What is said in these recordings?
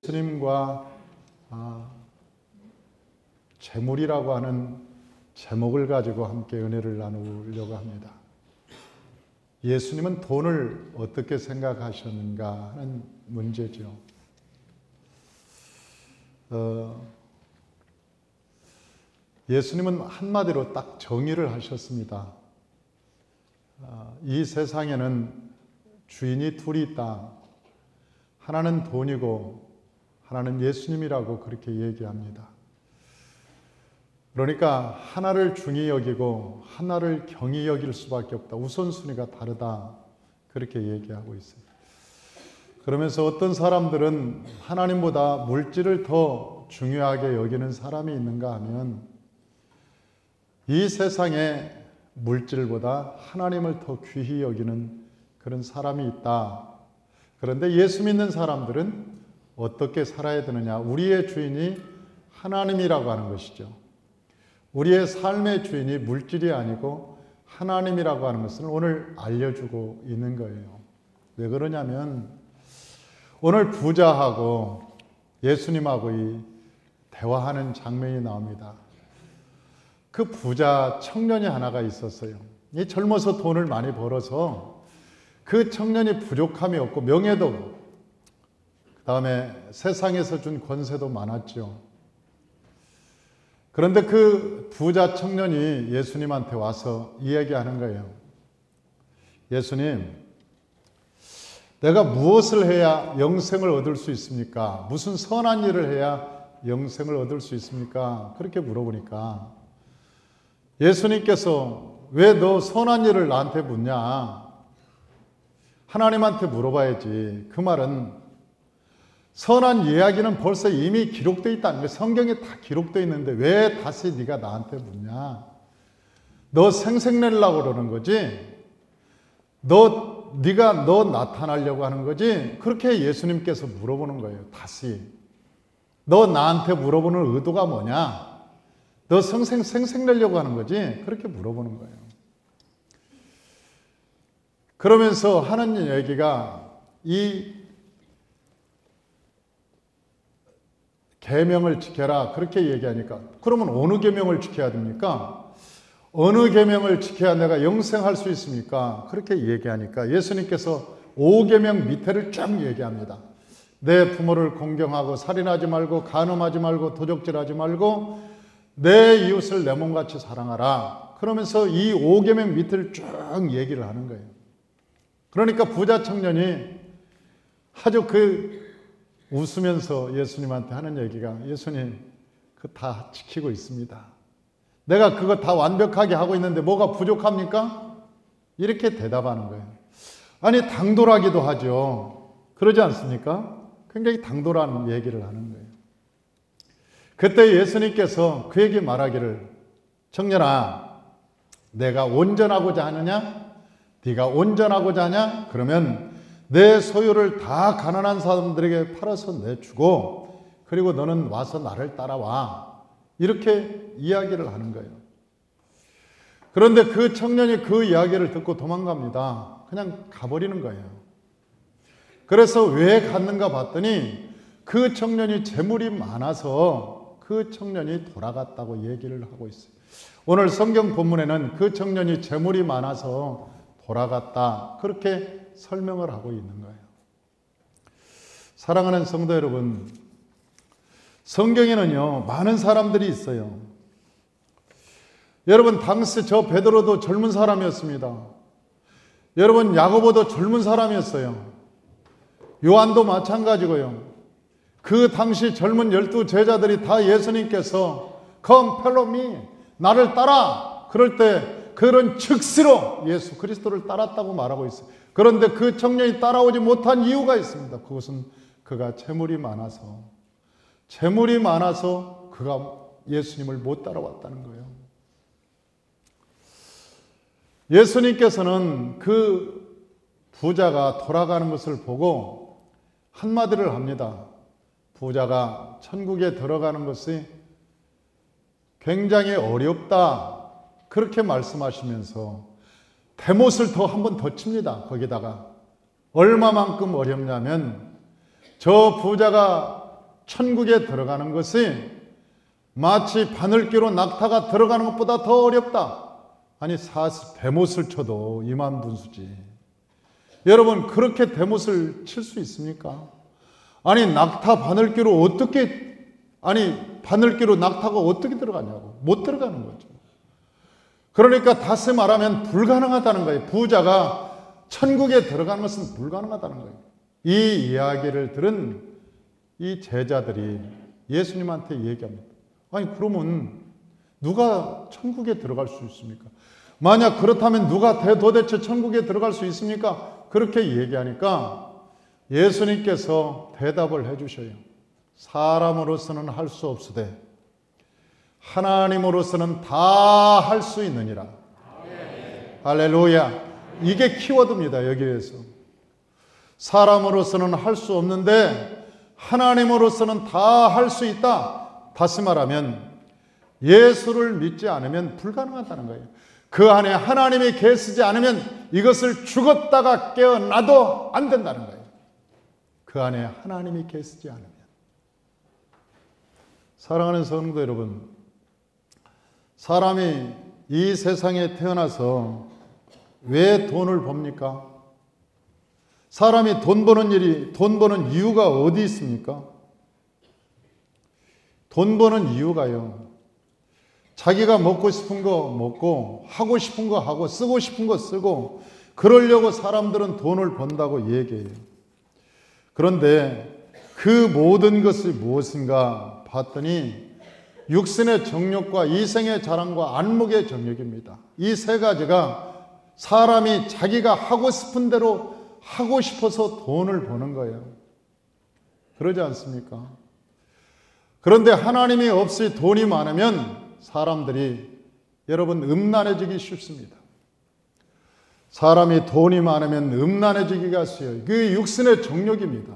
예수님과 재물이라고 하는 제목을 가지고 함께 은혜를 나누려고 합니다. 예수님은 돈을 어떻게 생각하셨는가 하는 문제죠. 예수님은 한마디로 딱 정의를 하셨습니다. 이 세상에는 주인이 둘이 있다. 하나는 돈이고 하나는 예수님이라고 그렇게 얘기합니다. 그러니까 하나를 중히 여기고 하나를 경히 여길 수밖에 없다. 우선순위가 다르다. 그렇게 얘기하고 있어요. 그러면서 어떤 사람들은 하나님보다 물질을 더 중요하게 여기는 사람이 있는가 하면 이 세상에 물질보다 하나님을 더 귀히 여기는 그런 사람이 있다. 그런데 예수 믿는 사람들은 어떻게 살아야 되느냐? 우리의 주인이 하나님이라고 하는 것이죠. 우리의 삶의 주인이 물질이 아니고 하나님이라고 하는 것을 오늘 알려주고 있는 거예요. 왜 그러냐면 오늘 부자하고 예수님하고 이 대화하는 장면이 나옵니다. 그 부자 청년이 하나가 있었어요. 이 젊어서 돈을 많이 벌어서 그 청년이 부족함이 없고 명예도 그 다음에 세상에서 준 권세도 많았죠. 그런데 그 부자 청년이 예수님한테 와서 이야기하는 거예요. 예수님, 내가 무엇을 해야 영생을 얻을 수 있습니까? 무슨 선한 일을 해야 영생을 얻을 수 있습니까? 그렇게 물어보니까 예수님께서 왜 너 선한 일을 나한테 묻냐? 하나님한테 물어봐야지. 그 말은 선한 이야기는 벌써 이미 기록되어 있다는 거예요. 성경에 다 기록되어 있는데 왜 다시 네가 나한테 묻냐? 너 생색내려고 그러는 거지? 네가 나타나려고 하는 거지? 그렇게 예수님께서 물어보는 거예요. 다시. 너 나한테 물어보는 의도가 뭐냐? 너 생색내려고 하는 거지? 그렇게 물어보는 거예요. 그러면서 하는 얘기가 이 계명을 지켜라 그렇게 얘기하니까 그러면 어느 계명을 지켜야 됩니까? 어느 계명을 지켜야 내가 영생할 수 있습니까? 그렇게 얘기하니까 예수님께서 5계명 밑에를 쫙 얘기합니다. 내 부모를 공경하고 살인하지 말고 간음하지 말고 도적질하지 말고 내 이웃을 내 몸같이 사랑하라. 그러면서 이 5계명 밑을 쭉 얘기를 하는 거예요. 그러니까 부자 청년이 아주 웃으면서 예수님한테 하는 얘기가 예수님, 그거 다 지키고 있습니다. 내가 그거 다 완벽하게 하고 있는데 뭐가 부족합니까? 이렇게 대답하는 거예요. 아니, 당돌하기도 하죠. 그러지 않습니까? 굉장히 당돌한 얘기를 하는 거예요. 그때 예수님께서 그에게 말하기를 청년아, 내가 온전하고자 하느냐? 네가 온전하고자 하냐? 그러면 내 소유를 다 가난한 사람들에게 팔아서 내주고 그리고 너는 와서 나를 따라와. 이렇게 이야기를 하는 거예요. 그런데 그 청년이 그 이야기를 듣고 도망갑니다. 그냥 가버리는 거예요. 그래서 왜 갔는가 봤더니 그 청년이 재물이 많아서 그 청년이 돌아갔다고 얘기를 하고 있어요. 오늘 성경 본문에는 그 청년이 재물이 많아서 돌아갔다. 그렇게 설명을 하고 있는 거예요. 사랑하는 성도 여러분, 성경에는요, 많은 사람들이 있어요. 여러분, 당시 저 베드로도 젊은 사람이었습니다. 여러분, 야고보도 젊은 사람이었어요. 요한도 마찬가지고요. 그 당시 젊은 12 제자들이 다 예수님께서 Come follow me, 나를 따라. 그럴 때 그런 즉시로 예수 그리스도를 따랐다고 말하고 있어요. 그런데 그 청년이 따라오지 못한 이유가 있습니다. 그것은 그가 재물이 많아서 그가 예수님을 못 따라왔다는 거예요. 예수님께서는 그 부자가 돌아가는 것을 보고 한마디를 합니다. 부자가 천국에 들어가는 것이 굉장히 어렵다. 그렇게 말씀하시면서 대못을 한 번 더 칩니다. 거기다가 얼마만큼 어렵냐면 저 부자가 천국에 들어가는 것이 마치 바늘귀로 낙타가 들어가는 것보다 더 어렵다. 아니 대못을 쳐도 이만분수지. 여러분 그렇게 대못을 칠 수 있습니까? 아니 낙타 바늘귀로 바늘귀로 낙타가 어떻게 들어가냐고. 못 들어가는 거죠. 그러니까 다시 말하면 불가능하다는 거예요. 부자가 천국에 들어가는 것은 불가능하다는 거예요. 이 이야기를 들은 이 제자들이 예수님한테 얘기합니다. 아니 그러면 누가 천국에 들어갈 수 있습니까? 만약 그렇다면 누가 도대체 천국에 들어갈 수 있습니까? 그렇게 얘기하니까 예수님께서 대답을 해주셔요. 사람으로서는 할 수 없으되 하나님으로서는 다 할 수 있느니라. 할렐루야. 이게 키워드입니다. 여기에서 사람으로서는 할 수 없는데 하나님으로서는 다 할 수 있다. 다시 말하면 예수를 믿지 않으면 불가능하다는 거예요. 그 안에 하나님이 계시지 않으면 이것을 죽었다가 깨어나도 안 된다는 거예요. 그 안에 하나님이 계시지 않으면. 사랑하는 성도 여러분, 사람이 이 세상에 태어나서 왜 돈을 법니까? 사람이 돈 버는 이유가 어디 있습니까? 돈 버는 이유가요, 자기가 먹고 싶은 거 먹고 하고 싶은 거 하고 쓰고 싶은 거 쓰고 그러려고 사람들은 돈을 번다고 얘기해요. 그런데 그 모든 것이 무엇인가 봤더니 육신의 정욕과 이생의 자랑과 안목의 정욕입니다. 이 세 가지가 사람이 자기가 하고 싶은 대로 하고 싶어서 돈을 버는 거예요. 그러지 않습니까? 그런데 하나님이 없이 돈이 많으면 사람들이 여러분 음란해지기 쉽습니다. 사람이 돈이 많으면 음란해지기가 쉬워요. 그게 육신의 정욕입니다.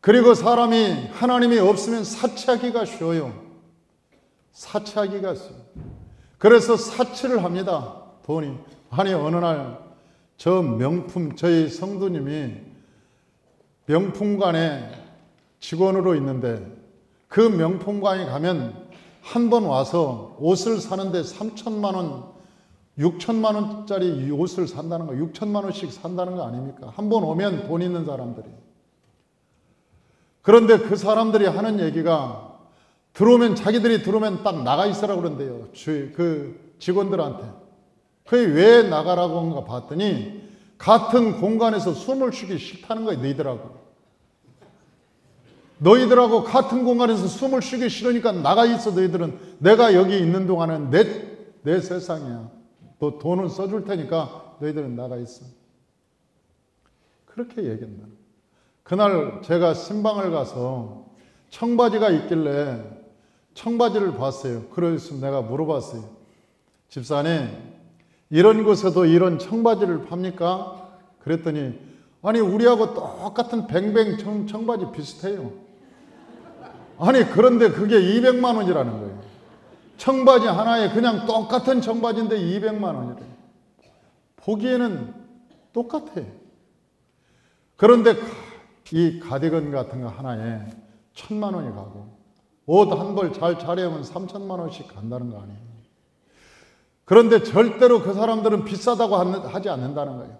그리고 사람이 하나님이 없으면 사치하기가 쉬워요. 사치하기가 쉬워요. 그래서 사치를 합니다. 돈이. 아니 어느 날 저희 성도님이 명품관에 직원으로 있는데 그 명품관에 가면 한 번 와서 옷을 사는데 3천만 원, 6천만 원짜리 옷을 산다는 거, 6천만 원씩 산다는 거 아닙니까? 한 번 오면 돈 있는 사람들이. 그런데 그 사람들이 하는 얘기가 자기들이 들어오면 딱 나가 있으라고 그런대요. 그 직원들한테. 그게 왜 나가라고 한가 봤더니 같은 공간에서 숨을 쉬기 싫다는 거예요. 너희들하고 같은 공간에서 숨을 쉬기 싫으니까 나가 있어. 너희들은 내가 여기 있는 동안은 내 세상이야. 또 돈은 써줄 테니까 너희들은 나가 있어. 그렇게 얘기한다. 그날 제가 신방을 가서 청바지가 있길래 청바지를 봤어요. 그래서 내가 물어봤어요. 집사님, 이런 곳에도 이런 청바지를 팝니까? 그랬더니 아니 우리하고 똑같은 뱅뱅 청바지 비슷해요. 아니 그런데 그게 200만 원이라는 거예요. 청바지 하나에 그냥 똑같은 청바지인데 200만 원이래요. 보기에는 똑같아요. 그런데 이 가디건 같은 거 하나에 1,000만 원이 가고 옷 한 벌 잘 차려면 3천만 원씩 간다는 거 아니에요. 그런데 절대로 그 사람들은 비싸다고 하지 않는다는 거예요.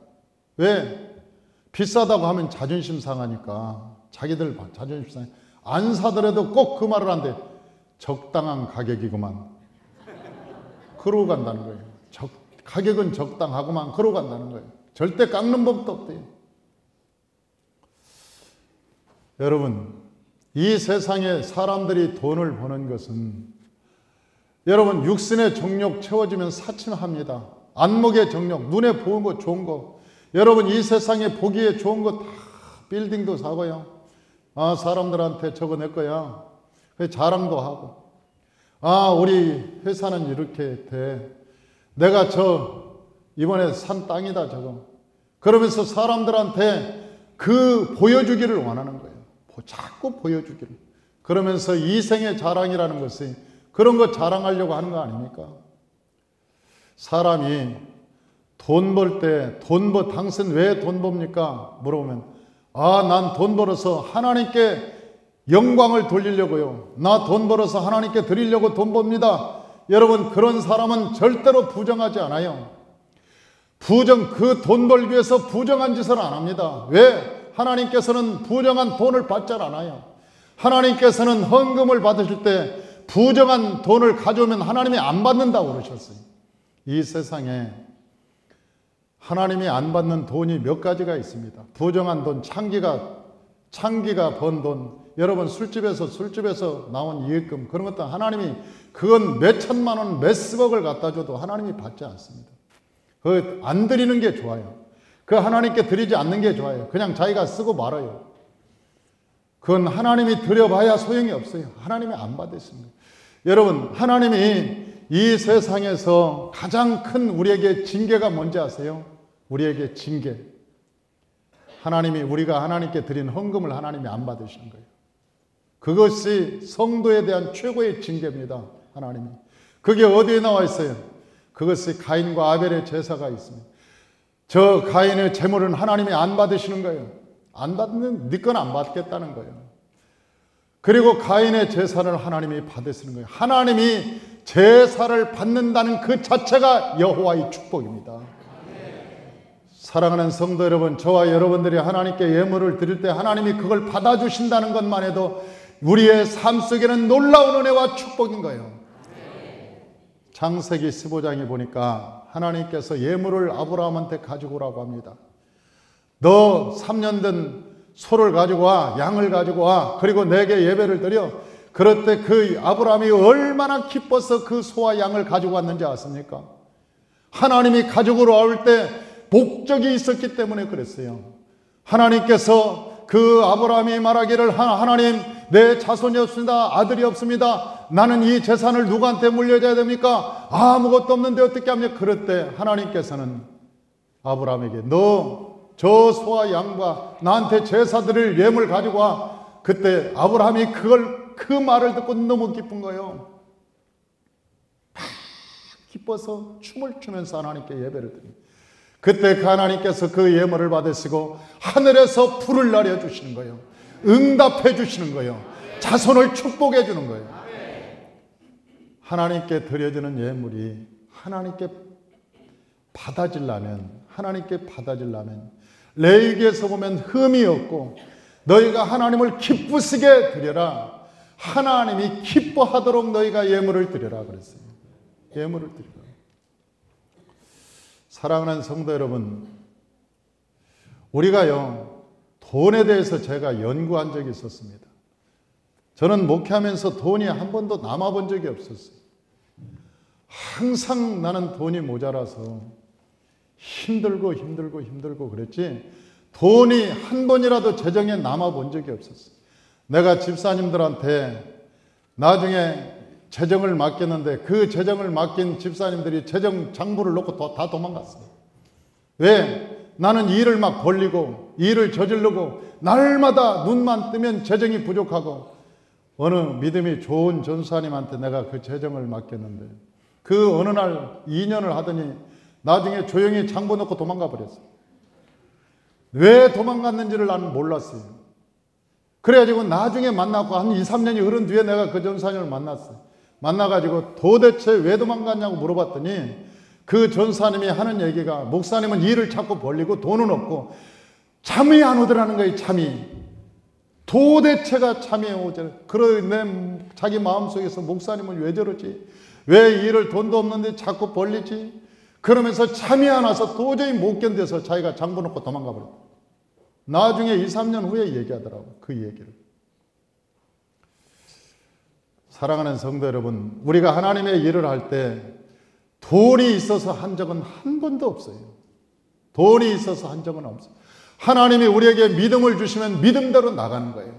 왜? 비싸다고 하면 자존심 상하니까. 자기들 자존심 상해. 안 사더라도 꼭 그 말을 한대. 적당한 가격이구만. 그러고 간다는 거예요. 가격은 적당하구만. 그러고 간다는 거예요. 절대 깎는 법도 없대요. 여러분, 이 세상에 사람들이 돈을 버는 것은 여러분 육신의 정욕 채워지면 사치합니다. 안목의 정욕, 눈에 보는 거 좋은 거. 여러분 이 세상에 보기에 좋은 거 다 빌딩도 사고요. 사람들한테 저거 내 거야. 자랑도 하고. 우리 회사는 이렇게 돼. 내가 이번에 산 땅이다 저거. 그러면서 사람들한테 보여주기를 원하는 거예요. 자꾸 보여주기를. 그러면서 이생의 자랑이라는 것이 그런 거 자랑하려고 하는 거 아닙니까? 사람이 돈 벌 때 당신 왜 돈 법니까? 물어보면 난 돈 벌어서 하나님께 영광을 돌리려고요. 나 돈 벌어서 하나님께 드리려고 돈 법니다. 여러분, 그런 사람은 절대로 부정하지 않아요. 그 돈 벌기 위해서 부정한 짓을 안 합니다. 왜? 하나님께서는 부정한 돈을 받지 않아요. 하나님께서는 헌금을 받으실 때 부정한 돈을 가져오면 하나님이 안 받는다고 그러셨어요. 이 세상에 하나님이 안 받는 돈이 몇 가지가 있습니다. 부정한 돈, 창기가 번 돈, 여러분 술집에서 나온 이익금, 그런 것도 하나님이 그건 몇 천만 원, 몇십억을 갖다 줘도 하나님이 받지 않습니다. 그 안 드리는 게 좋아요. 그 하나님께 드리지 않는 게 좋아요. 그냥 자기가 쓰고 말아요. 그건 하나님이 드려봐야 소용이 없어요. 하나님이 안 받으십니다. 여러분, 하나님이 이 세상에서 가장 큰 우리에게 징계가 뭔지 아세요? 우리에게 징계. 우리가 하나님께 드린 헌금을 하나님이 안 받으시는 거예요. 그것이 성도에 대한 최고의 징계입니다. 하나님이. 그게 어디에 나와 있어요? 그것이 가인과 아벨의 제사가 있습니다. 저 가인의 제물은 하나님이 안 받으시는 거예요. 안 받는, 네 건 안 받겠다는 거예요. 그리고 가인의 제사를 하나님이 받으시는 거예요. 하나님이 제사를 받는다는 그 자체가 여호와의 축복입니다. 사랑하는 성도 여러분, 저와 여러분들이 하나님께 예물을 드릴 때 하나님이 그걸 받아주신다는 것만 해도 우리의 삶 속에는 놀라운 은혜와 축복인 거예요. 창세기 15장에 보니까 하나님께서 예물을 아브라함한테 가지고 오라고 합니다. 너 3년 된 소를 가지고 와, 양을 가지고 와, 그리고 내게 예배를 드려. 그럴 때 그 아브라함이 얼마나 기뻐서 그 소와 양을 가지고 왔는지 아십니까? 하나님이 가지고 올 때 목적이 있었기 때문에 그랬어요. 하나님께서 그 아브라함이 말하기를, 하나님, 내 자손이 없습니다. 아들이 없습니다. 나는 이 재산을 누구한테 물려줘야 됩니까? 아무것도 없는데 어떻게 합니까? 그럴 때 하나님께서는 아브라함에게 너 저 소와 양과 나한테 제사 드릴 예물 가지고 와. 그때 아브라함이 그 말을 듣고 너무 기쁜 거예요. 기뻐서 춤을 추면서 하나님께 예배를 드립니다. 그때 그 하나님께서 그 예물을 받으시고 하늘에서 불을 내려주시는 거예요. 응답해 주시는 거예요. 자손을 축복해 주는 거예요. 하나님께 드려지는 예물이 하나님께 받아지려면 레위기에서 보면 흠이 없고 너희가 하나님을 기쁘시게 드려라. 하나님이 기뻐하도록 너희가 예물을 드려라 그랬어요. 예물을 드려라. 사랑하는 성도 여러분, 우리가요, 돈에 대해서 제가 연구한 적이 있었습니다. 저는 목회하면서 돈이 한 번도 남아본 적이 없었어요. 항상 나는 돈이 모자라서 힘들고 그랬지 돈이 한 번이라도 재정에 남아본 적이 없었어요. 내가 집사님들한테 나중에 재정을 맡겼는데 그 재정을 맡긴 집사님들이 재정 장부를 놓고 다 도망갔어요. 왜? 나는 일을 막 벌리고 일을 저지르고 날마다 눈만 뜨면 재정이 부족하고 어느 믿음이 좋은 전사님한테 내가 그 재정을 맡겼는데 그 어느 날 2년을 하더니 나중에 조용히 장부 놓고 도망가 버렸어요. 왜 도망갔는지를 나는 몰랐어요. 그래가지고 나중에 만나고 한 2, 3년이 흐른 뒤에 내가 그 전사님을 만났어요. 만나가지고 도대체 왜 도망갔냐고 물어봤더니 그 전사님이 하는 얘기가 목사님은 일을 자꾸 벌리고 돈은 없고 잠이 안 오더라는 거예요. 잠이. 도대체가 잠이 오죠. 그러네 자기 마음속에서 목사님은 왜 저러지? 왜 일을 돈도 없는데 자꾸 벌리지? 그러면서 잠이 안 와서 도저히 못 견뎌서 자기가 장부 놓고 도망가 버렸다. 나중에 2, 3년 후에 얘기하더라고. 그 얘기를. 사랑하는 성도 여러분, 우리가 하나님의 일을 할 때 돈이 있어서 한 적은 한 번도 없어요. 돈이 있어서 한 적은 없어요. 하나님이 우리에게 믿음을 주시면 믿음대로 나가는 거예요.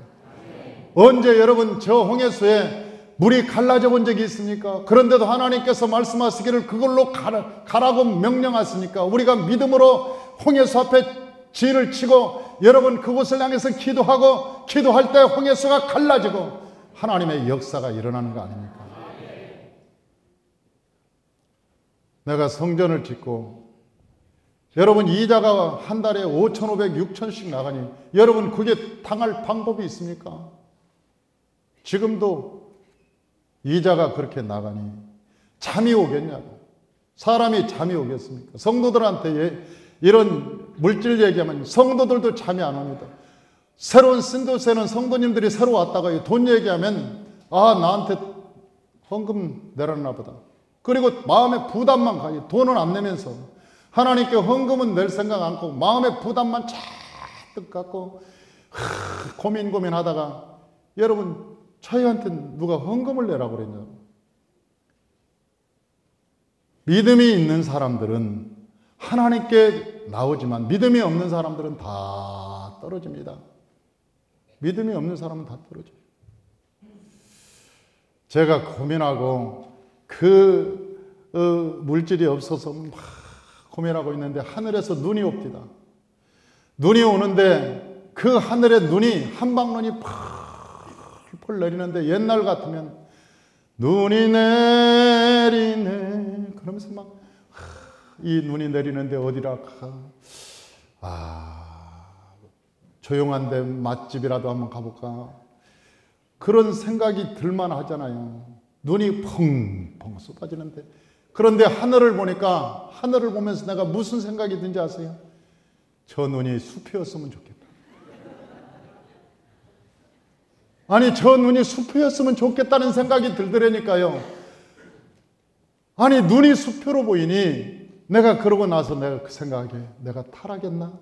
언제 여러분 저 홍해수에 물이 갈라져 본 적이 있습니까? 그런데도 하나님께서 말씀하시기를 그걸로 가라고 명령하시니까 우리가 믿음으로 홍해수 앞에 진을 치고 여러분 그곳을 향해서 기도하고 기도할 때 홍해수가 갈라지고 하나님의 역사가 일어나는 거 아닙니까? 내가 성전을 짓고 여러분 이자가 한 달에 5,500, 6,000씩 나가니 여러분 그게 당할 방법이 있습니까? 지금도 이자가 그렇게 나가니 잠이 오겠냐고. 사람이 잠이 오겠습니까? 성도들한테 이런 물질 얘기하면 성도들도 잠이 안 옵니다. 새로운 신도세는 성도님들이 새로 왔다가 돈 얘기하면 나한테 헌금 내놨나 보다. 그리고 마음에 부담만 가요. 돈은 안 내면서 하나님께 헌금은 낼 생각 않고 마음에 부담만 잔뜩 갖고 고민하다가 여러분 저희한테 누가 헌금을 내라고 그랬냐고. 믿음이 있는 사람들은 하나님께 나오지만 믿음이 없는 사람들은 다 떨어집니다. 믿음이 없는 사람은 다 떨어져요. 제가 고민하고 물질이 없어서 막 고민하고 있는데 하늘에서 눈이 옵니다. 눈이 오는데 그 하늘에 눈이 한방눈이 펄펄 내리는데 옛날 같으면 눈이 내리네 그러면서 막 이 눈이 내리는데 어디라 조용한데 맛집이라도 한번 가볼까 그런 생각이 들만 하잖아요. 눈이 펑펑 쏟아지는데 그런데 하늘을 보니까 하늘을 보면서 내가 무슨 생각이 든지 아세요? 저 눈이 숲이었으면 좋겠다. 아니 저 눈이 숲이었으면 좋겠다는 생각이 들더라니까요. 아니 눈이 숲으로 보이니 내가 그러고 나서 내가 그 생각에 내가 타락했나?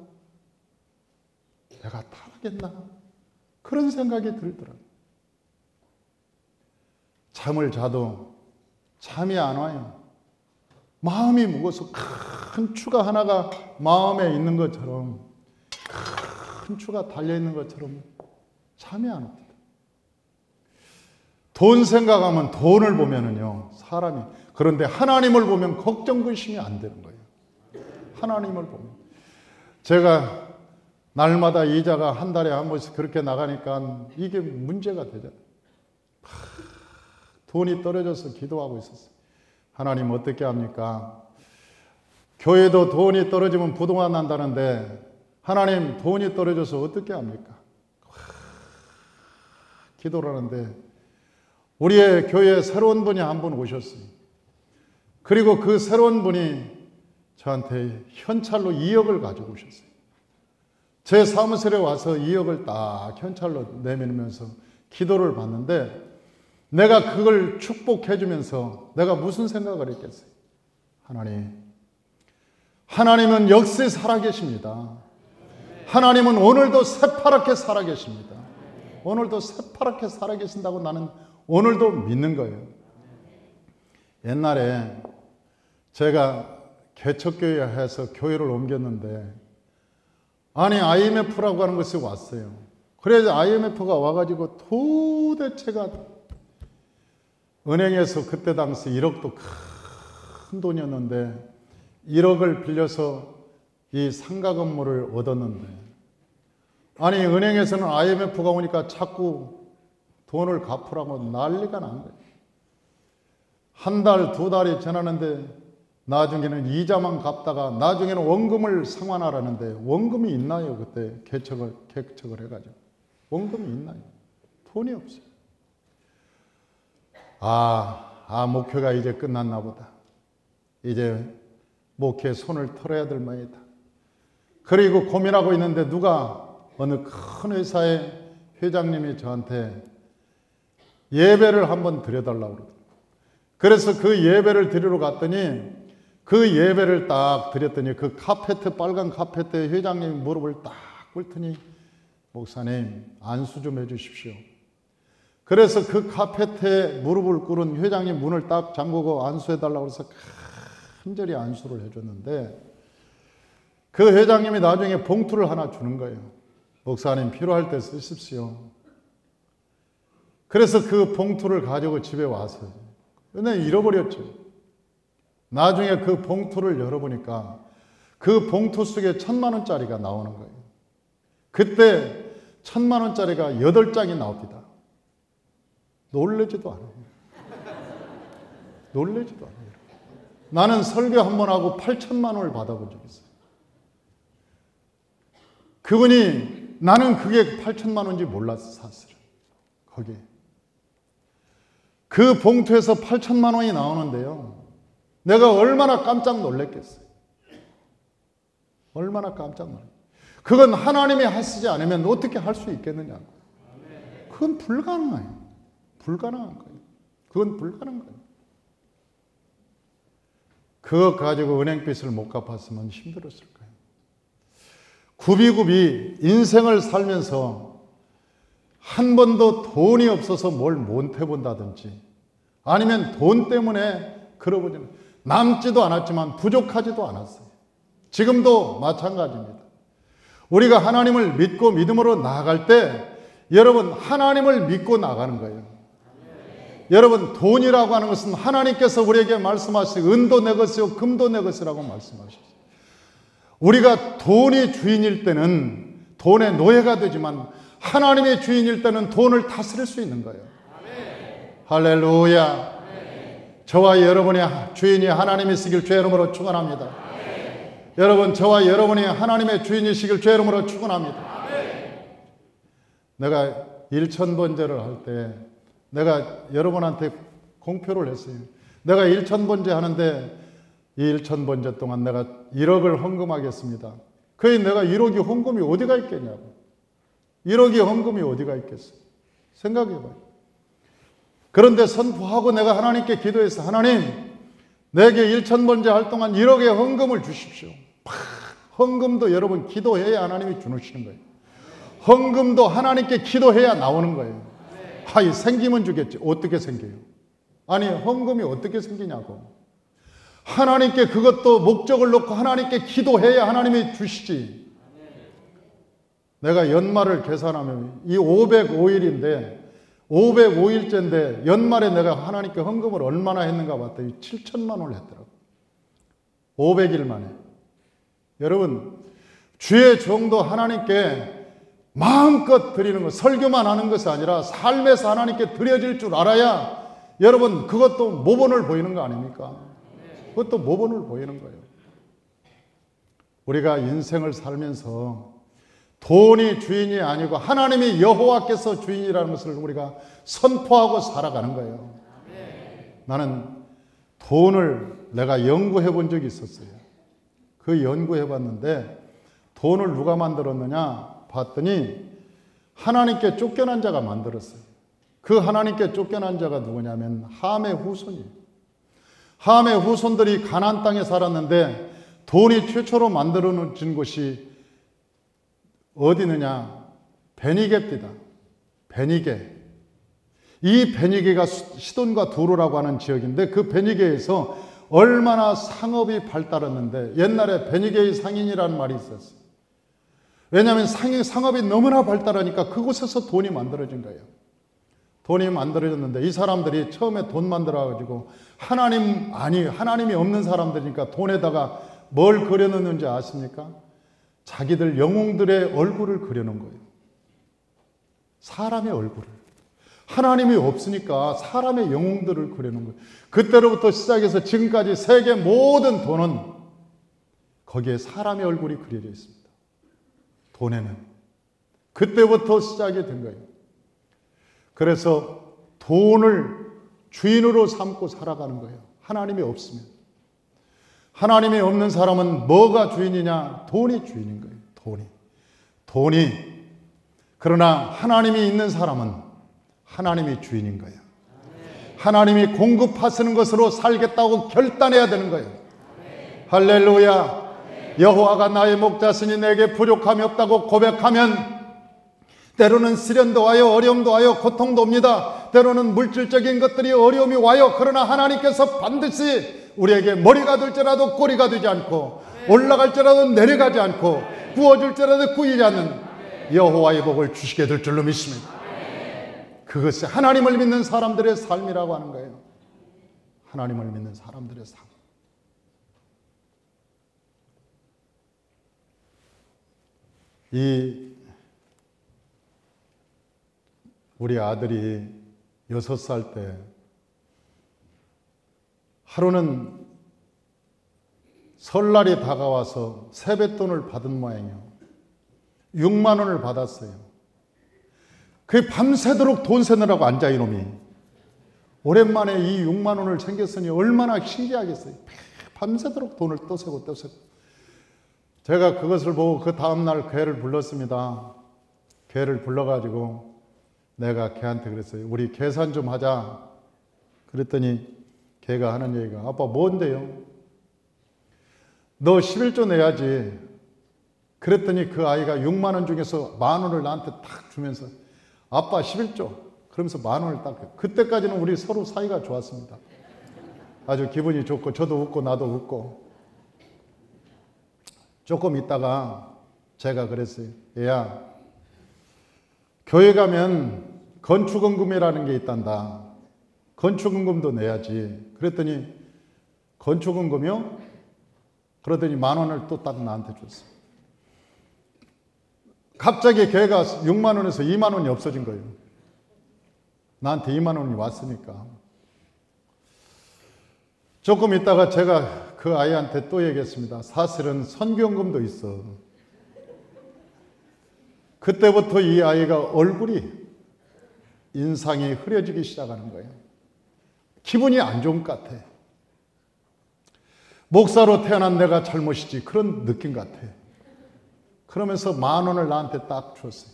내가 타락했나? 그런 생각이 들더라고요. 잠을 자도 잠이 안 와요. 마음이 무거워서 큰 추가 하나가 마음에 있는 것처럼 큰 추가 달려있는 것처럼 잠이 안 옵니다. 돈 생각하면 돈을 보면은요 사람이 그런데 하나님을 보면 걱정 근심이 안 되는 거예요. 하나님을 보면 제가 날마다 이자가 한 달에 한 번씩 그렇게 나가니까 이게 문제가 되잖아요. 돈이 떨어져서 기도하고 있었어요. 하나님 어떻게 합니까? 교회도 돈이 떨어지면 부동산 난다는데 하나님 돈이 떨어져서 어떻게 합니까? 기도를 하는데 우리의 교회에 새로운 분이 한 분 오셨어요. 그리고 그 새로운 분이 저한테 현찰로 2억을 가지고 오셨어요. 제 사무실에 와서 2억을 딱 현찰로 내밀면서 기도를 받는데 내가 그걸 축복해 주면서 내가 무슨 생각을 했겠어요? 하나님은 역시 살아계십니다. 하나님은 오늘도 새파랗게 살아계십니다. 오늘도 새파랗게 살아계신다고 나는 오늘도 믿는 거예요. 옛날에 제가 개척교회 해서 교회를 옮겼는데 IMF라고 하는 것이 왔어요. 그래서 IMF가 와가지고 도대체가 은행에서 그때 당시 1억도 큰 돈이었는데 1억을 빌려서 이 상가 건물을 얻었는데 은행에서는 IMF가 오니까 자꾸 돈을 갚으라고 난리가 난 거예요. 한 달, 두 달이 지나는데 나중에는 이자만 갚다가 나중에는 원금을 상환하라는데 원금이 있나요? 그때 개척을 해가지고 원금이 있나요? 돈이 없어요. 목회가 이제 끝났나 보다. 이제 목회에 손을 털어야 될 모양이다. 그리고 고민하고 있는데 어느 큰 회사의 회장님이 저한테 예배를 한번 드려달라고 그러더라고요. 그래서 그 예배를 드리러 갔더니 그 예배를 딱 드렸더니 그 빨간 카페트에 회장님이 무릎을 딱 꿇더니 목사님 안수 좀 해주십시오. 그래서 그 카페트에 무릎을 꿇은 회장님 문을 딱 잠그고 안수해달라고 해서 간절히 안수를 해줬는데 그 회장님이 나중에 봉투를 하나 주는 거예요. 목사님 필요할 때 쓰십시오. 그래서 그 봉투를 가지고 집에 와서 근데 잃어버렸죠. 나중에 그 봉투를 열어보니까 그 봉투 속에 1,000만 원짜리가 나오는 거예요. 그때 1,000만 원짜리가 8장이 나옵니다. 놀라지도 않아요. 놀라지도 않아요. 나는 설교 한 번 하고 8,000만 원을 받아본 적이 있어요. 그분이 나는 그게 8,000만 원인지 몰랐어, 사실은. 거기에. 그 봉투에서 8천만 원이 나오는데요. 내가 얼마나 깜짝 놀랐겠어요. 얼마나 깜짝 놀랐어요. 그건 하나님이 하시지 않으면 어떻게 할 수 있겠느냐고. 그건 불가능해요. 불가능한 거예요. 그건 불가능한 거예요. 그거 가지고 은행빚을 못 갚았으면 힘들었을 거예요. 굽이굽이 인생을 살면서 한 번도 돈이 없어서 뭘 못 해본다든지 아니면 돈 때문에 그러고 남지도 않았지만 부족하지도 않았어요. 지금도 마찬가지입니다. 우리가 하나님을 믿고 믿음으로 나아갈 때 여러분 하나님을 믿고 나가는 거예요. 여러분 돈이라고 하는 것은 하나님께서 우리에게 말씀하시고 은도 내 것이요 금도 내 것이라고 말씀하셨어요. 우리가 돈이 주인일 때는 돈의 노예가 되지만 하나님의 주인일 때는 돈을 다스릴 수 있는 거예요. 할렐루야. 저와 여러분의 주인이 하나님이시길 주의 이름으로 축원합니다. 여러분 저와 여러분이 하나님의 주인이시길 주의 이름으로 축원합니다. 내가 일천번제를 할 때 내가 여러분한테 공표를 했어요. 내가 일천번제 하는데 이 일천번제 동안 내가 1억을 헌금하겠습니다. 그게 내가 1억이 헌금이 어디가 있겠냐고. 1억이 헌금이 어디가 있겠어요. 생각해봐요. 그런데 선포하고 내가 하나님께 기도해서 하나님 내게 1천번제 할 동안 1억의 헌금을 주십시오. 헌금도 여러분 기도해야 하나님이 주시는 거예요. 헌금도 하나님께 기도해야 나오는 거예요. 하이 생기면 주겠지. 어떻게 생겨요? 아니 헌금이 어떻게 생기냐고. 하나님께 그것도 목적을 놓고 하나님께 기도해야 하나님이 주시지. 내가 연말을 계산하면 이 505일인데 505일째인데 연말에 내가 하나님께 헌금을 얼마나 했는가 봤더니 7천만 원을 했더라고요. 500일 만에. 여러분 주의 종도 하나님께 마음껏 드리는 것, 설교만 하는 것이 아니라 삶에서 하나님께 드려질 줄 알아야 여러분 그것도 모본을 보이는 거 아닙니까? 그것도 모본을 보이는 거예요. 우리가 인생을 살면서 돈이 주인이 아니고 하나님이 여호와께서 주인이라는 것을 우리가 선포하고 살아가는 거예요. 나는 돈을 내가 연구해 본 적이 있었어요. 그 연구해 봤는데 돈을 누가 만들었느냐 봤더니 하나님께 쫓겨난 자가 만들었어요. 그 하나님께 쫓겨난 자가 누구냐면 함의 후손이에요. 함의 후손들이 가나안 땅에 살았는데 돈이 최초로 만들어진 곳이 어디느냐? 베니게입니다. 베니게. 이 베니게가 시돈과 두로라고 하는 지역인데 그 베니게에서 얼마나 상업이 발달했는데 옛날에 베니게의 상인이라는 말이 있었어요. 왜냐하면 상업이 너무나 발달하니까 그곳에서 돈이 만들어진 거예요. 돈이 만들어졌는데 이 사람들이 처음에 돈 만들어가지고 하나님이 없는 사람들이니까 돈에다가 뭘 그려놓는지 아십니까? 자기들 영웅들의 얼굴을 그려놓은 거예요. 사람의 얼굴을. 하나님이 없으니까 사람의 영웅들을 그려놓은 거예요. 그때로부터 시작해서 지금까지 세계 모든 돈은 거기에 사람의 얼굴이 그려져 있습니다. 돈에는. 그때부터 시작이 된 거예요. 그래서 돈을 주인으로 삼고 살아가는 거예요. 하나님이 없으면. 하나님이 없는 사람은 뭐가 주인이냐? 돈이 주인인 거예요. 돈이. 그러나 하나님이 있는 사람은 하나님이 주인인 거예요. 하나님이 공급하시는 것으로 살겠다고 결단해야 되는 거예요. 할렐루야. 여호와가 나의 목자시니 내게 부족함이 없다고 고백하면 때로는 시련도 와요, 어려움도 와요, 고통도 옵니다. 때로는 물질적인 것들이 어려움이 와요. 그러나 하나님께서 반드시 우리에게 머리가 될지라도 꼬리가 되지 않고 올라갈지라도 내려가지 않고 구워줄지라도 구이지 않는 여호와의 복을 주시게 될 줄로 믿습니다. 그것이 하나님을 믿는 사람들의 삶이라고 하는 거예요. 하나님을 믿는 사람들의 삶. 우리 아들이 6살 때 하루는 설날이 다가와서 세뱃돈을 받은 모양이에요. 6만 원을 받았어요. 그게 밤새도록 돈 세느라고 앉아 이놈이. 오랜만에 이 6만 원을 챙겼으니 얼마나 신기하겠어요. 밤새도록 돈을 떠세고. 제가 그것을 보고 그 다음날 걔를 불렀습니다. 걔를 불러가지고 내가 걔한테 그랬어요. 우리 계산 좀 하자. 그랬더니 걔가 하는 얘기가, 아빠 뭔데요? 너 11조 내야지. 그랬더니 그 아이가 6만 원 중에서 만 원을 나한테 딱 주면서, 아빠 11조. 그러면서 만 원을 딱. 그때까지는 우리 서로 사이가 좋았습니다. 아주 기분이 좋고 저도 웃고 나도 웃고. 조금 있다가 제가 그랬어요. 얘야, 교회 가면 건축원금이라는 게 있단다. 건축원금도 내야지. 그랬더니 건축원금이요? 그러더니 만 원을 또 딱 나한테 줬어. 갑자기 걔가 6만 원에서 2만 원이 없어진 거예요. 나한테 2만 원이 왔으니까. 조금 있다가 제가 그 아이한테 또 얘기했습니다. 사실은 선교원금도 있어. 그때부터 이 아이가 얼굴이, 인상이 흐려지기 시작하는 거예요. 기분이 안 좋은 것 같아. 목사로 태어난 내가 잘못이지, 그런 느낌 같아. 그러면서 만 원을 나한테 딱 줬어요.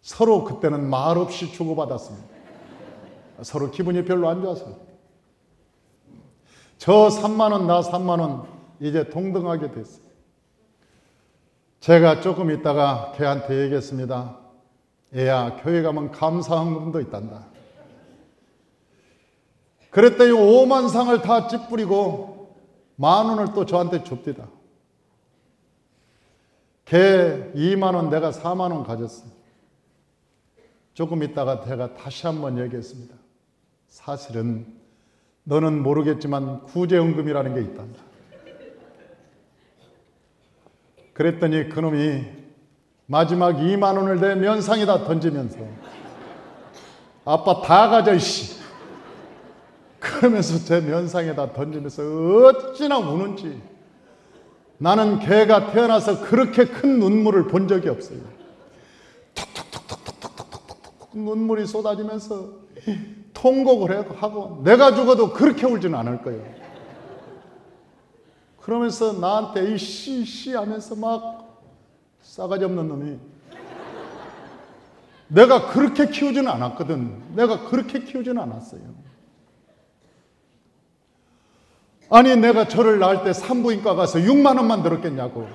서로 그때는 말없이 주고받았습니다. 서로 기분이 별로 안 좋아서. 저 3만 원, 나 3만 원 이제 동등하게 됐어요. 제가 조금 있다가 걔한테 얘기했습니다. 얘야, 교회 가면 감사헌금도 있단다. 그랬더니 5만 상을 다 찌뿌리고 만 원을 또 저한테 줍디다. 걔 2만 원, 내가 4만 원 가졌어요. 조금 있다가 제가 다시 한번 얘기했습니다. 사실은 너는 모르겠지만 구제헌금이라는 게 있단다. 그랬더니 그놈이 마지막 2만 원을 내 면상에다 던지면서, 아빠 다 가져 이씨. 그러면서 제 면상에다 던지면서 어찌나 우는지. 나는 걔가 태어나서 그렇게 큰 눈물을 본 적이 없어요. 톡톡톡톡톡톡톡톡 눈물이 쏟아지면서 통곡을 하고, 내가 죽어도 그렇게 울지는 않을 거예요. 그러면서 나한테 이씨 하면서 막 싸가지 없는 놈이, 내가 그렇게 키우지는 않았거든. 내가 그렇게 키우지는 않았어요. 아니 내가 저를 낳을 때 산부인과 가서 6만 원만 들었겠냐고.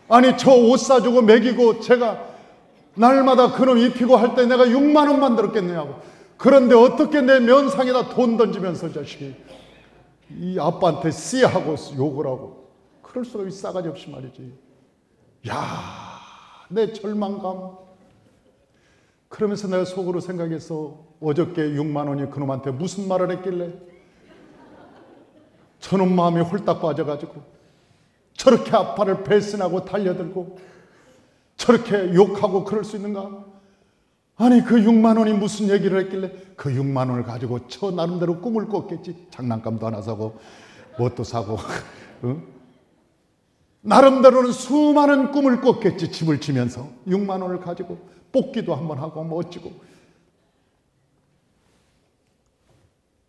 아니 저 옷 사주고 먹이고 제가 날마다 그놈 입히고 할 때 내가 6만 원만 들었겠냐고. 그런데 어떻게 내 면상에다 돈 던지면서 자식이 이 아빠한테 씨하고 욕을 하고. 그럴 수가 싸가지 없이 말이지. 야, 내 절망감. 그러면서 내가 속으로 생각해서 어저께 6만 원이 그놈한테 무슨 말을 했길래 저놈 마음이 홀딱 빠져가지고 저렇게 아빠를 배신하고 달려들고 저렇게 욕하고 그럴 수 있는가? 아니 그 6만 원이 무슨 얘기를 했길래 그 6만 원을 가지고 저 나름대로 꿈을 꿨겠지. 장난감도 하나 사고 뭣도 사고 응? 나름대로는 수많은 꿈을 꿨겠지. 집을 지면서 6만 원을 가지고 뽑기도 한번 하고 뭐 어찌고.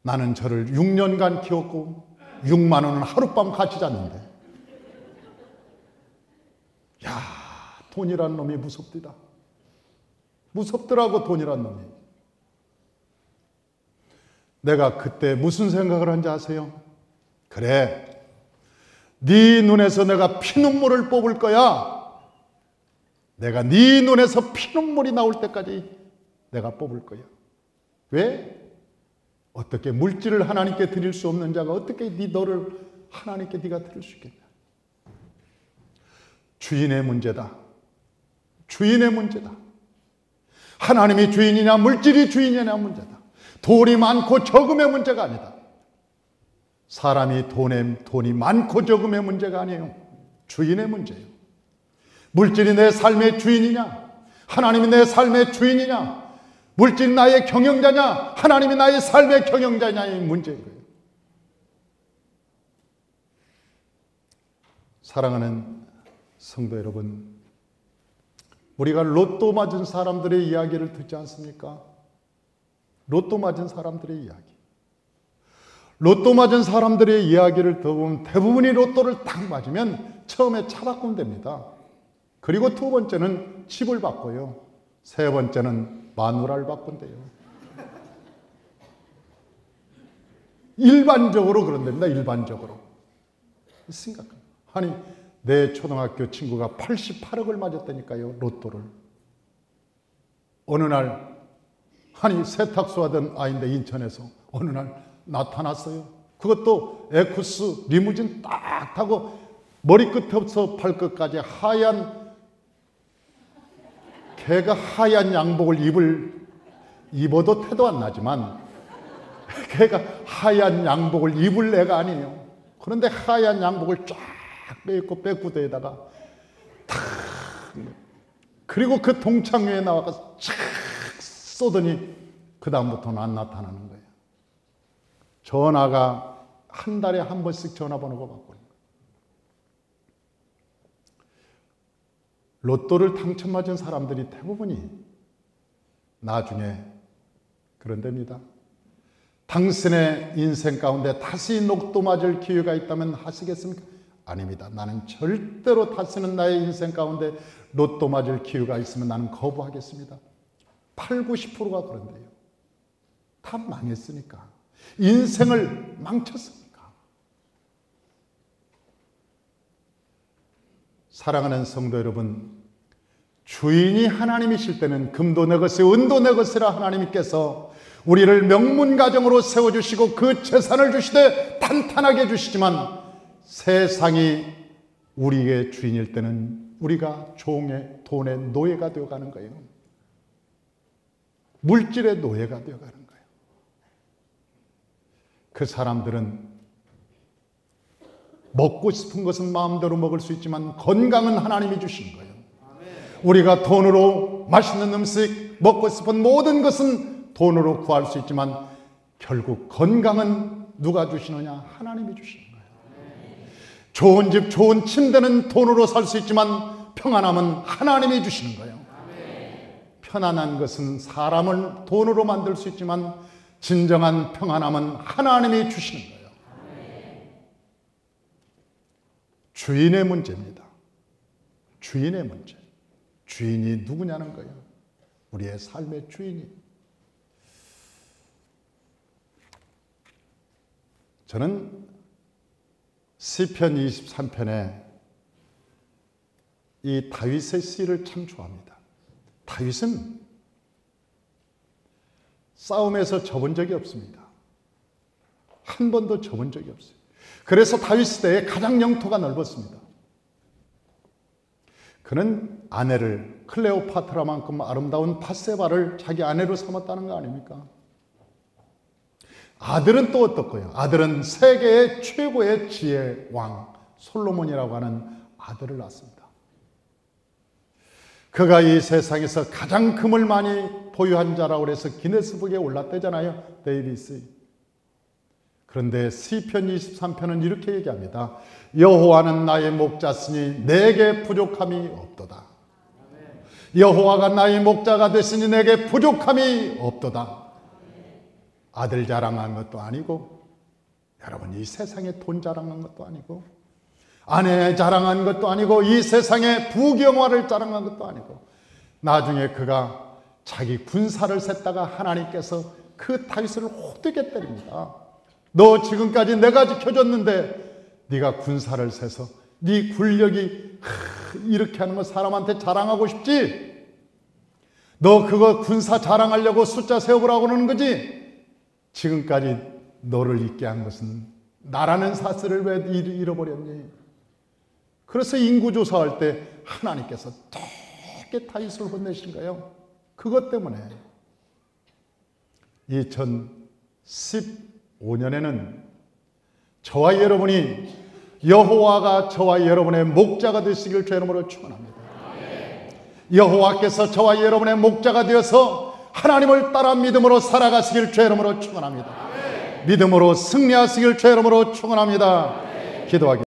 나는 저를 6년간 키웠고 6만 원은 하룻밤 같이 잤는데, 야, 돈이란 놈이 무섭디다. 무섭더라고 돈이란 놈이. 내가 그때 무슨 생각을 한지 아세요? 그래, 네 눈에서 내가 피눈물을 뽑을 거야. 내가 네 눈에서 피눈물이 나올 때까지 내가 뽑을 거야. 왜? 어떻게 물질을 하나님께 드릴 수 없는 자가 어떻게 너를 하나님께 네가 드릴 수 있겠냐. 주인의 문제다. 주인의 문제다. 하나님이 주인이냐 물질이 주인이냐 문제다. 돈이 많고 적음의 문제가 아니다. 사람이 돈이 많고 적음의 문제가 아니에요. 주인의 문제예요. 물질이 내 삶의 주인이냐, 하나님이 내 삶의 주인이냐, 물질이 나의 경영자냐, 하나님이 나의 삶의 경영자냐의 문제인 거예요. 사랑하는 성도 여러분, 우리가 로또 맞은 사람들의 이야기를 듣지 않습니까? 로또 맞은 사람들의 이야기. 로또 맞은 사람들의 이야기를 들어보면 대부분이 로또를 딱 맞으면 처음에 차 바꾸면 됩니다. 그리고 두 번째는 집을 바꿔요. 세 번째는 마누라를 바꾼대요. 일반적으로 그런답니다. 일반적으로. 생각합니다. 아니, 내 초등학교 친구가 88억을 맞았다니까요. 로또를. 어느 날, 아니 세탁소 하던 아이인데 인천에서 어느 날 나타났어요. 그것도 에쿠스 리무진 딱 타고 머리끝부터 발끝까지 하얀, 걔가 하얀 양복을 입어도 태도 안 나지만 걔가 하얀 양복을 입을 애가 아니에요. 그런데 하얀 양복을 쫙 빼입고 백구대에다가 탁, 그리고 그 동창회에 나와서 쫙 쏘더니 그 다음부터는 안 나타나는 거예요. 전화가 한 달에 한 번씩 전화번호가 바꾸는 거예요. 로또를 당첨맞은 사람들이 대부분이 나중에 그런답니다. 당신의 인생 가운데 다시 로또 맞을 기회가 있다면 하시겠습니까? 아닙니다. 나는 절대로 다시는 나의 인생 가운데 로또 맞을 기회가 있으면 나는 거부하겠습니다. 80, 90%가 그런데요. 다 망했으니까. 인생을 망쳤으니까. 사랑하는 성도 여러분, 주인이 하나님이실 때는 금도 내 것이 은도 내 것이라 하나님께서 우리를 명문가정으로 세워주시고 그 재산을 주시되 탄탄하게 주시지만 세상이 우리의 주인일 때는 우리가 종의 돈의 노예가 되어가는 거예요. 물질의 노예가 되어가는 거예요. 그 사람들은 먹고 싶은 것은 마음대로 먹을 수 있지만 건강은 하나님이 주신 거예요. 우리가 돈으로 맛있는 음식, 먹고 싶은 모든 것은 돈으로 구할 수 있지만 결국 건강은 누가 주시느냐? 하나님이 주시는 거예요. 좋은 집, 좋은 침대는 돈으로 살 수 있지만 평안함은 하나님이 주시는 거예요. 편안한 것은 사람을 돈으로 만들 수 있지만 진정한 평안함은 하나님이 주시는 거예요. 주인의 문제입니다. 주인의 문제. 주인이 누구냐는 거예요. 우리의 삶의 주인이. 저는 시편 23편에 이 다윗의 시를 참 좋아합니다. 다윗은 싸움에서 져본 적이 없습니다. 한 번도 져본 적이 없어요. 그래서 다윗 시대에 가장 영토가 넓었습니다. 그는 아내를 클레오파트라만큼 아름다운 밧세바를 자기 아내로 삼았다는 거 아닙니까? 아들은 또 어떻고요? 아들은 세계의 최고의 지혜 왕 솔로몬이라고 하는 아들을 낳습니다. 그가 이 세상에서 가장 금을 많이 보유한 자라고 해서 기네스북에 올랐대잖아요. 데이비스. 그런데 시편 23편은 이렇게 얘기합니다. 여호와는 나의 목자시니 내게 부족함이 없도다. 여호와가 나의 목자가 되시니 내게 부족함이 없도다. 아들 자랑한 것도 아니고, 여러분 이 세상에 돈 자랑한 것도 아니고, 아내 자랑한 것도 아니고, 이 세상에 부경화를 자랑한 것도 아니고, 나중에 그가 자기 군사를 셌다가 하나님께서 그 다윗을 호되게 때립니다. 너 지금까지 내가 지켜줬는데 네가 군사를 세서 네 군력이 이렇게 하는 거 사람한테 자랑하고 싶지? 너 그거 군사 자랑하려고 숫자 세우라고 그러는 거지? 지금까지 너를 잊게 한 것은 나라는 사슬을 왜 잃어버렸니? 그래서 인구조사할 때 하나님께서 되게 다윗을 혼내신 거예요. 그것 때문에 2015년에는 저와 여러분이 여호와가 저와 여러분의 목자가 되시길 주 이름으로 축원합니다. 여호와께서 저와 여러분의 목자가 되어서 하나님을 따라 믿음으로 살아가시길 주 이름으로 축원합니다. 믿음으로 승리하시길 주 이름으로 축원합니다. 기도하겠습니다.